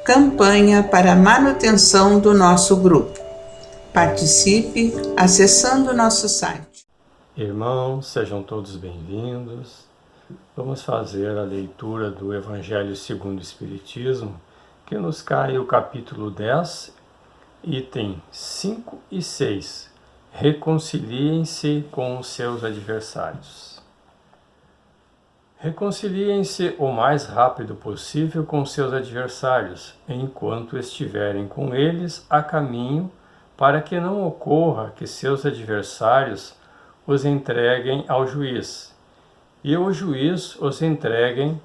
Campanha para a manutenção do nosso grupo. Participe acessando nosso site. Irmãos, sejam todos bem-vindos. Vamos fazer a leitura do Evangelho segundo o Espiritismo, que nos cai o capítulo 10, item 5 e 6. Reconciliem-se com os seus adversários. Reconciliem-se o mais rápido possível com seus adversários, enquanto estiverem com eles a caminho, para que não ocorra que seus adversários os entreguem ao juiz, e o juiz os entreguem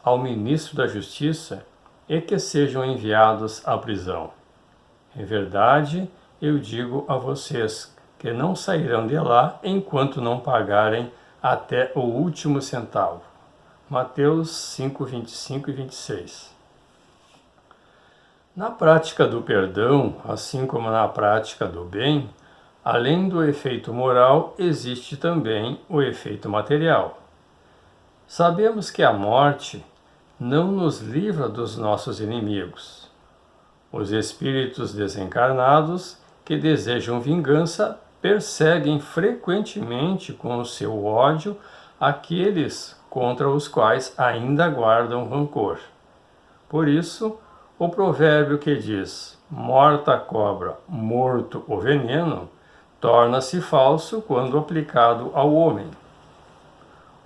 ao ministro da Justiça, e que sejam enviados à prisão. Em verdade, eu digo a vocês que não sairão de lá enquanto não pagarem até o último centavo. Mateus 5, 25 e 26. Na prática do perdão, assim como na prática do bem, além do efeito moral, existe também o efeito material. Sabemos que a morte não nos livra dos nossos inimigos. Os espíritos desencarnados que desejam vingança perseguem frequentemente com o seu ódio aqueles contra os quais ainda guardam rancor. Por isso, o provérbio que diz: morta a cobra, morto o veneno, torna-se falso quando aplicado ao homem.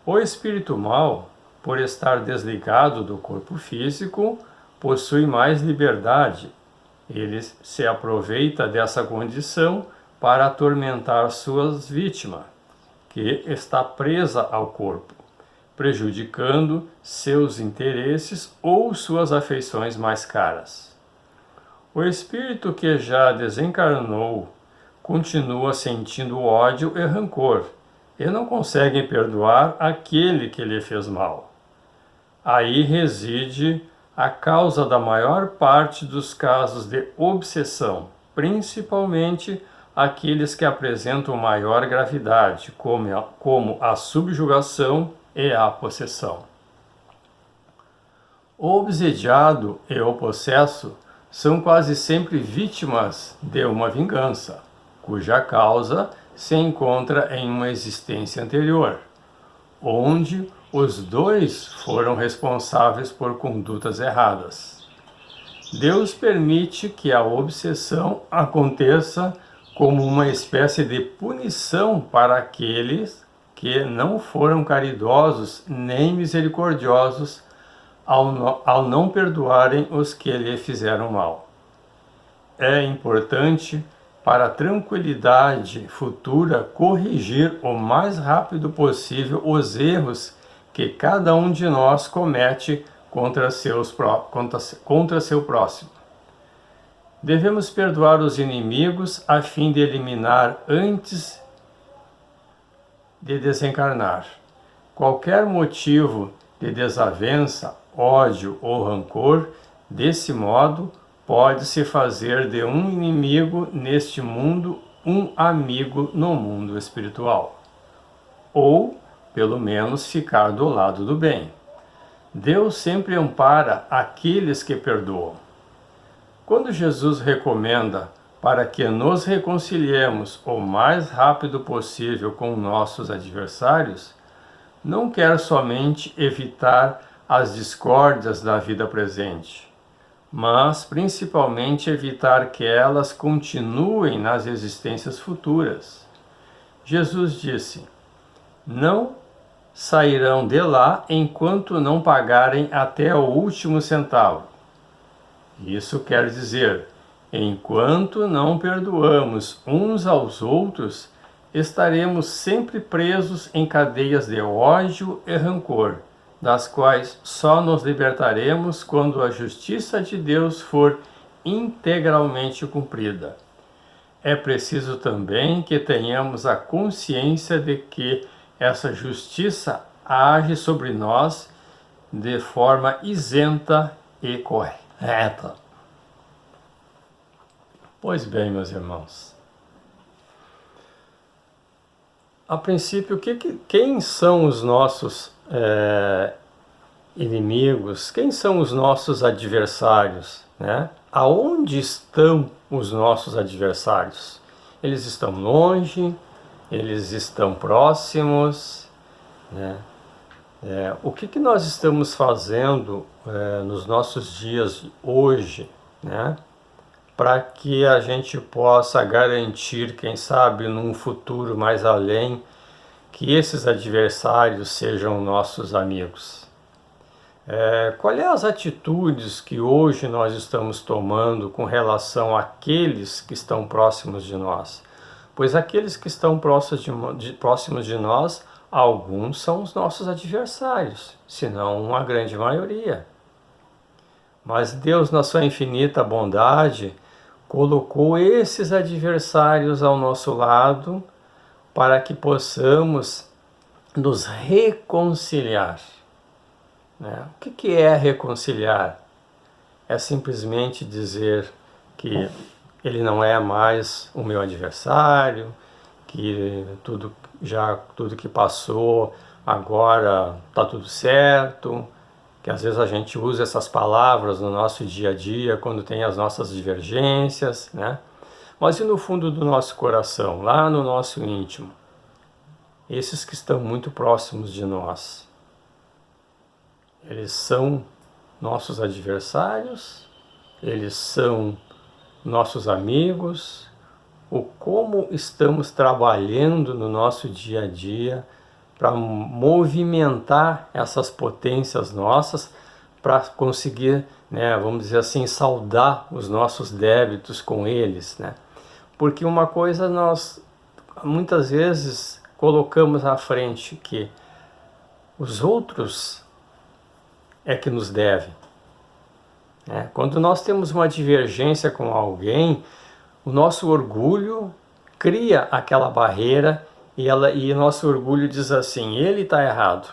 O espírito mau, por estar desligado do corpo físico, possui mais liberdade. Ele se aproveita dessa condição para atormentar suas vítimas, que está presa ao corpo, prejudicando seus interesses ou suas afeições mais caras. O espírito que já desencarnou continua sentindo ódio e rancor, e não consegue perdoar aquele que lhe fez mal. Aí reside a causa da maior parte dos casos de obsessão, principalmente aqueles que apresentam maior gravidade, como a subjugação e a possessão. O obsediado e o possesso são quase sempre vítimas de uma vingança, cuja causa se encontra em uma existência anterior, onde os dois foram responsáveis por condutas erradas. Deus permite que a obsessão aconteça como uma espécie de punição para aqueles que não foram caridosos nem misericordiosos ao não perdoarem os que lhe fizeram mal. É importante, para a tranquilidade futura, corrigir o mais rápido possível os erros que cada um de nós comete contra seu próximo. Devemos perdoar os inimigos a fim de eliminar antes de desencarnar qualquer motivo de desavença, ódio ou rancor. Desse modo, pode-se fazer de um inimigo neste mundo um amigo no mundo espiritual, ou, pelo menos, ficar do lado do bem. Deus sempre ampara aqueles que perdoam. Quando Jesus recomenda para que nos reconciliemos o mais rápido possível com nossos adversários, não quer somente evitar as discórdias da vida presente, mas principalmente evitar que elas continuem nas existências futuras. Jesus disse: não sairão de lá enquanto não pagarem até o último centavo. Isso quer dizer, enquanto não perdoamos uns aos outros, estaremos sempre presos em cadeias de ódio e rancor, das quais só nos libertaremos quando a justiça de Deus for integralmente cumprida. É preciso também que tenhamos a consciência de que essa justiça age sobre nós de forma isenta e correta. Pois bem, meus irmãos, a princípio, quem são os nossos inimigos, quem são os nossos adversários, né? Aonde estão os nossos adversários? Eles estão longe, eles estão próximos, né? O que nós estamos fazendo nos nossos dias hoje, né? Para que a gente possa garantir, quem sabe, num futuro mais além, que esses adversários sejam nossos amigos. Quais são as atitudes que hoje nós estamos tomando com relação àqueles que estão próximos de nós? Pois aqueles que estão próximos de nós, alguns são os nossos adversários, se não a grande maioria. Mas Deus, na sua infinita bondade, colocou esses adversários ao nosso lado para que possamos nos reconciliar. Né? O que é reconciliar? É simplesmente dizer que ele não é mais o meu adversário, que tudo que passou agora está tudo certo, que às vezes a gente usa essas palavras no nosso dia a dia quando tem as nossas divergências, né? Mas e no fundo do nosso coração, lá no nosso íntimo? Esses que estão muito próximos de nós, eles são nossos adversários? Eles são nossos amigos? O como estamos trabalhando no nosso dia a dia para movimentar essas potências nossas para conseguir, né, vamos dizer assim, saldar os nossos débitos com eles, né? Porque uma coisa nós muitas vezes colocamos à frente, que os outros é que nos devem. Quando nós temos uma divergência com alguém, o nosso orgulho cria aquela barreira e nosso orgulho diz assim: ele está errado,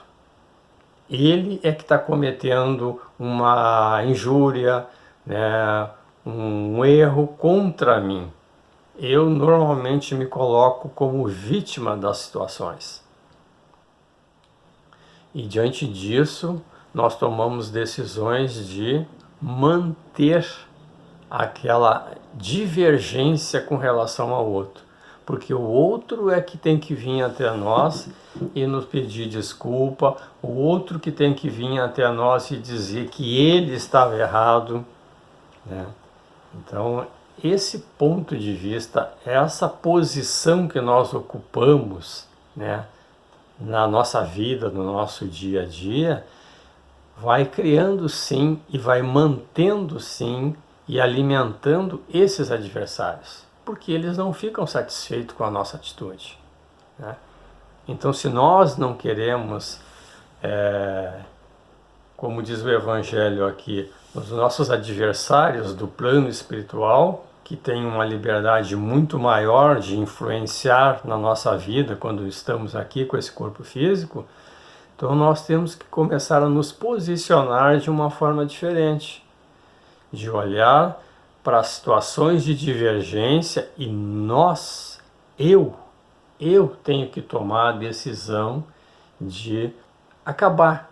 ele é que está cometendo uma injúria, né, um erro contra mim. Eu normalmente me coloco como vítima das situações. E diante disso, nós tomamos decisões de manter aquela divergência com relação ao outro. Porque o outro é que tem que vir até nós e nos pedir desculpa, o outro que tem que vir até nós e dizer que ele estava errado, né? Então, esse ponto de vista, essa posição que nós ocupamos, né, na nossa vida, no nosso dia a dia, vai criando sim e vai mantendo sim e alimentando esses adversários, porque eles não ficam satisfeitos com a nossa atitude, né? Então, se nós não queremos, como diz o Evangelho aqui, os nossos adversários do plano espiritual, que têm uma liberdade muito maior de influenciar na nossa vida quando estamos aqui com esse corpo físico, então nós temos que começar a nos posicionar de uma forma diferente, de olhar para as situações de divergência e eu tenho que tomar a decisão de acabar,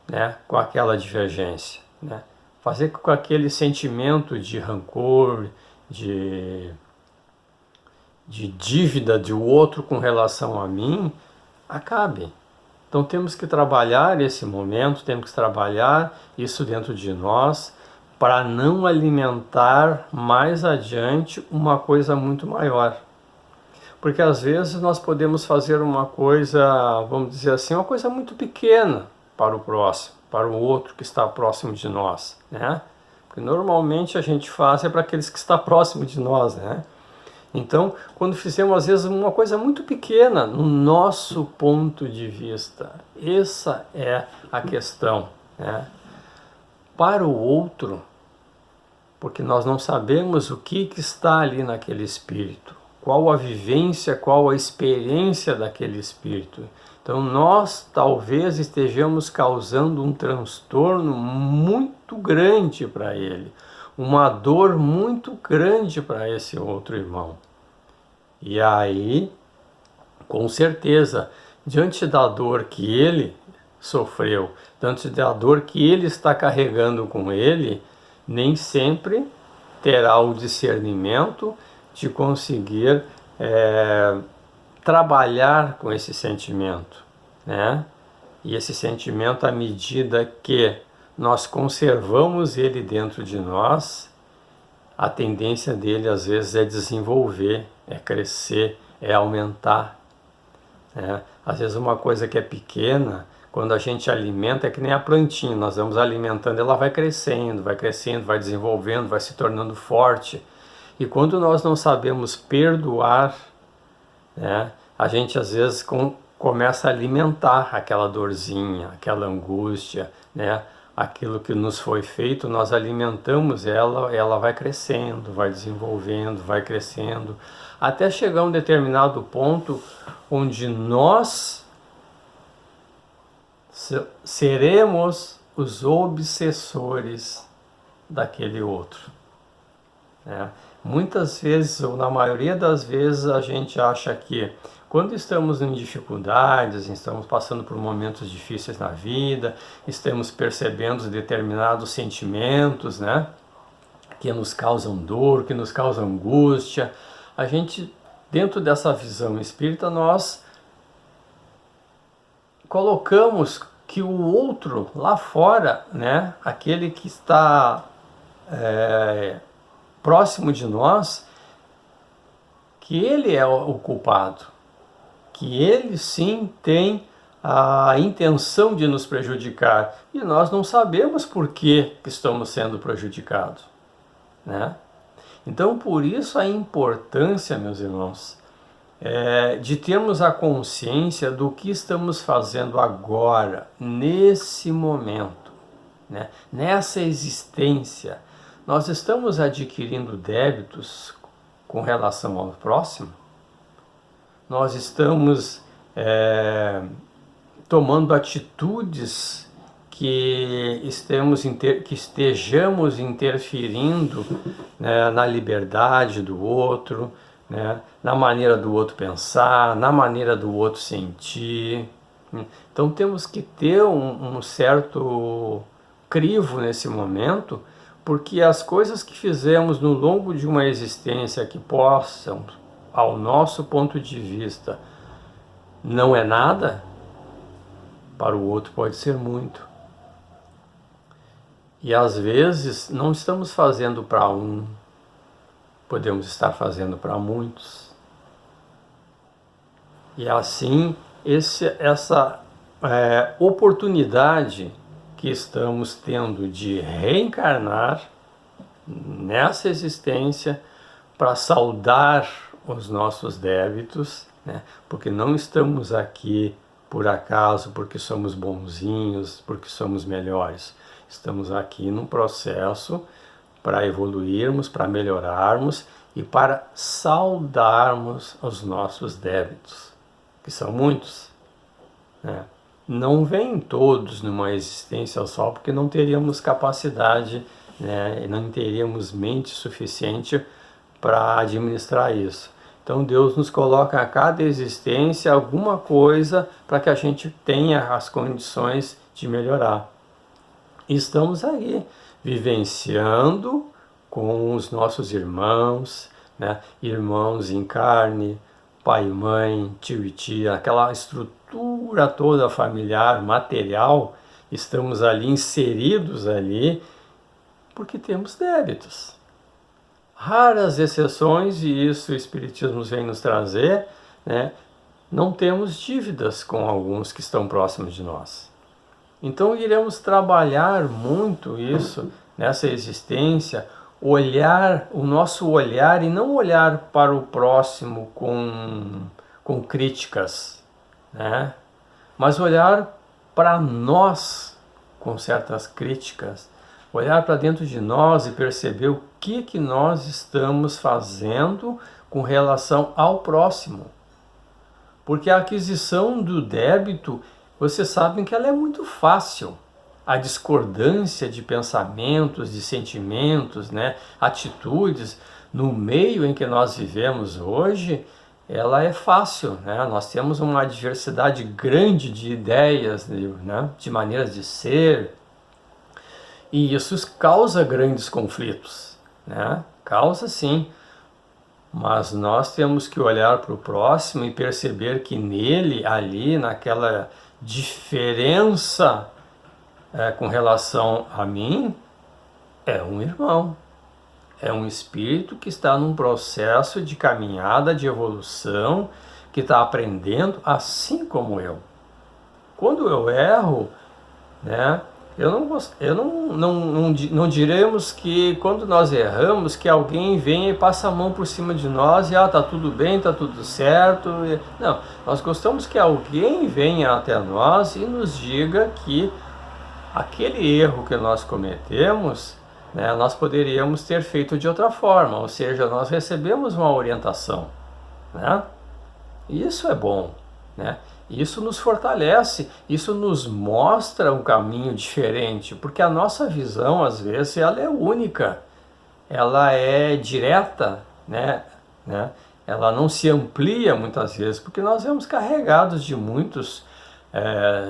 né, com aquela divergência, né? Fazer com que aquele sentimento de rancor, de dívida do outro com relação a mim, acabe. Então temos que trabalhar esse momento, temos que trabalhar isso dentro de nós para não alimentar mais adiante uma coisa muito maior. Porque às vezes nós podemos fazer uma coisa, vamos dizer assim, uma coisa muito pequena para o próximo, para o outro que está próximo de nós, né? Porque normalmente a gente faz para aqueles que estão próximos de nós, né? Então, quando fizemos às vezes uma coisa muito pequena no nosso ponto de vista, essa é a questão, né? Para o outro, porque nós não sabemos o que está ali naquele espírito, qual a vivência, qual a experiência daquele espírito. Então nós talvez estejamos causando um transtorno muito grande para ele, uma dor muito grande para esse outro irmão. E aí, com certeza, diante da dor que ele sofreu, diante da dor que ele está carregando com ele, nem sempre terá o discernimento de conseguir trabalhar com esse sentimento, né? E esse sentimento, à medida que nós conservamos ele dentro de nós, a tendência dele às vezes é desenvolver, é crescer, é aumentar, né? Às vezes uma coisa que é pequena, quando a gente alimenta, é que nem a plantinha, nós vamos alimentando, ela vai crescendo, vai desenvolvendo, vai se tornando forte. E quando nós não sabemos perdoar, né, a gente às vezes começa a alimentar aquela dorzinha, aquela angústia, né? Aquilo que nos foi feito, nós alimentamos ela, ela vai crescendo, vai desenvolvendo, vai crescendo, até chegar a um determinado ponto onde nós seremos os obsessores daquele outro, né? Muitas vezes, ou na maioria das vezes, a gente acha que quando estamos em dificuldades, estamos passando por momentos difíceis na vida, estamos percebendo determinados sentimentos, né, que nos causam dor, que nos causam angústia, a gente, dentro dessa visão espírita, nós colocamos que o outro lá fora, né, aquele que está próximo de nós, que ele é o culpado, que ele sim tem a intenção de nos prejudicar e nós não sabemos por que estamos sendo prejudicados, né? Então, por isso a importância, meus irmãos, de termos a consciência do que estamos fazendo agora, nesse momento, né? Nessa existência. Nós estamos adquirindo débitos com relação ao próximo? Nós estamos tomando atitudes que estejamos interferindo, né, na liberdade do outro, né, na maneira do outro pensar, na maneira do outro sentir. Então temos que ter um certo crivo nesse momento, porque as coisas que fizemos no longo de uma existência que possam, ao nosso ponto de vista, não é nada, para o outro pode ser muito. E às vezes não estamos fazendo para um, podemos estar fazendo para muitos. E assim, essa oportunidade que estamos tendo de reencarnar nessa existência para saldar os nossos débitos, né? Porque não estamos aqui por acaso, porque somos bonzinhos, porque somos melhores. Estamos aqui num processo para evoluirmos, para melhorarmos e para saldarmos os nossos débitos, que são muitos, né? Não vêm todos numa existência só, porque não teríamos capacidade, né, e não teríamos mente suficiente para administrar isso. Então Deus nos coloca a cada existência alguma coisa para que a gente tenha as condições de melhorar. E estamos aí, vivenciando com os nossos irmãos, né, irmãos em carne, pai e mãe, tio e tia, aquela estrutura toda familiar, material, estamos ali inseridos ali porque temos débitos. Raras exceções, e isso o Espiritismo vem nos trazer, né? Não temos dívidas com alguns que estão próximos de nós. Então iremos trabalhar muito isso nessa existência, olhar o nosso olhar e não olhar para o próximo com críticas, né? Mas olhar para nós com certas críticas, olhar para dentro de nós e perceber o que nós estamos fazendo com relação ao próximo. Porque a aquisição do débito, vocês sabem que ela é muito fácil. A discordância de pensamentos, de sentimentos, né, atitudes, no meio em que nós vivemos hoje, ela é fácil, né? Nós temos uma diversidade grande de ideias, né? De maneiras de ser, e isso causa grandes conflitos, né? Causa sim, mas nós temos que olhar para o próximo e perceber que nele, ali, naquela diferença com relação a mim, é um irmão. É um espírito que está num processo de caminhada, de evolução, que está aprendendo assim como eu. Quando eu erro, né, não diremos que quando nós erramos, que alguém vem e passa a mão por cima de nós e tá tudo bem, tá tudo certo. Não, nós gostamos que alguém venha até nós e nos diga que aquele erro que nós cometemos, né, nós poderíamos ter feito de outra forma, ou seja, nós recebemos uma orientação, né? Isso é bom, né? Isso nos fortalece, isso nos mostra um caminho diferente, porque a nossa visão, às vezes, ela é única, ela é direta, né? Ela não se amplia muitas vezes, porque nós vemos carregados de muitos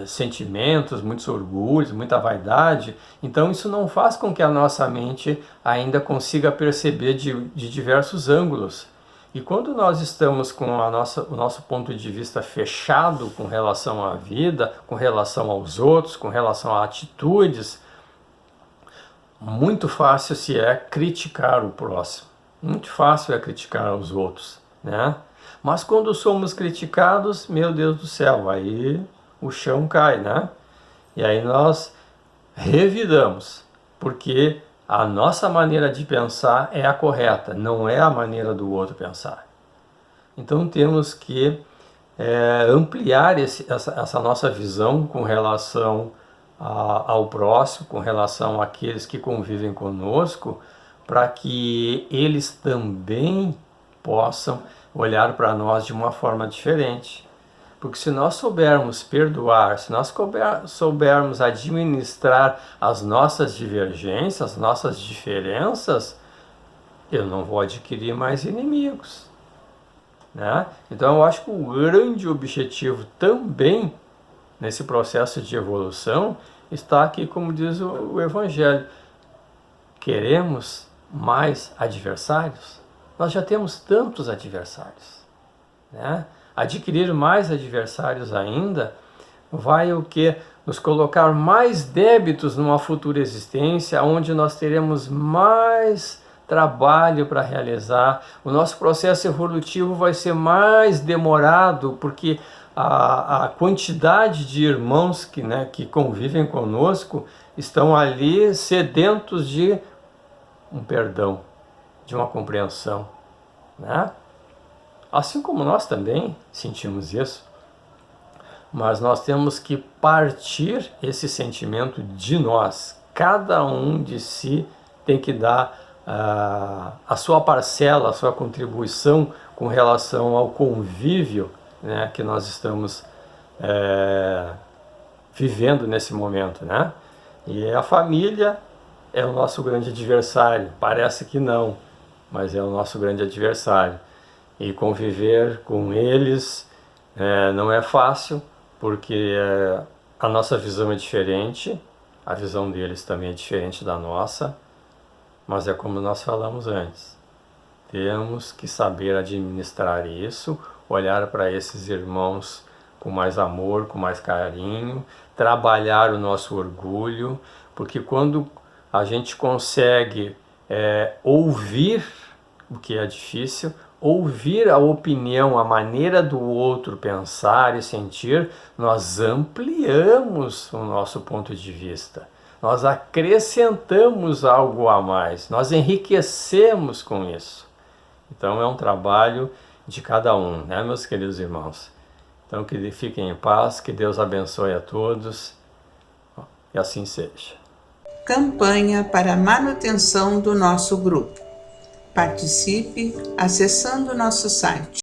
sentimentos, muitos orgulhos, muita vaidade. Então isso não faz com que a nossa mente ainda consiga perceber de diversos ângulos. E quando nós estamos com o nosso ponto de vista fechado com relação à vida, com relação aos outros, com relação a atitudes, muito fácil se é criticar o próximo. Muito fácil é criticar os outros, né? Mas quando somos criticados, meu Deus do céu, aí o chão cai, né? E aí nós revidamos, porque a nossa maneira de pensar é a correta, não é a maneira do outro pensar. Então temos que ampliar essa nossa visão com relação ao próximo, com relação àqueles que convivem conosco, para que eles também possam olhar para nós de uma forma diferente. Porque se nós soubermos perdoar, se nós soubermos administrar as nossas divergências, as nossas diferenças, eu não vou adquirir mais inimigos, né? Então eu acho que o grande objetivo também nesse processo de evolução está aqui, como diz o Evangelho. Queremos mais adversários? Nós já temos tantos adversários, né? Adquirir mais adversários ainda vai o que? Nos colocar mais débitos numa futura existência, onde nós teremos mais trabalho para realizar. O nosso processo evolutivo vai ser mais demorado, porque a quantidade de irmãos que convivem conosco estão ali sedentos de um perdão, de uma compreensão, né? Assim como nós também sentimos isso, mas nós temos que partir esse sentimento de nós. Cada um de si tem que dar a sua parcela, a sua contribuição com relação ao convívio, né, que nós estamos vivendo nesse momento, né? E a família é o nosso grande adversário. Parece que não, mas é o nosso grande adversário. E conviver com eles não é fácil, porque a nossa visão é diferente, a visão deles também é diferente da nossa, mas é como nós falamos antes. Temos que saber administrar isso, olhar para esses irmãos com mais amor, com mais carinho, trabalhar o nosso orgulho, porque quando a gente consegue ouvir, o que é difícil, ouvir a opinião, a maneira do outro pensar e sentir, nós ampliamos o nosso ponto de vista. Nós acrescentamos algo a mais, nós enriquecemos com isso. Então é um trabalho de cada um, né, meus queridos irmãos? Então que fiquem em paz, que Deus abençoe a todos, e assim seja. Campanha para a manutenção do nosso grupo. Participe acessando nosso site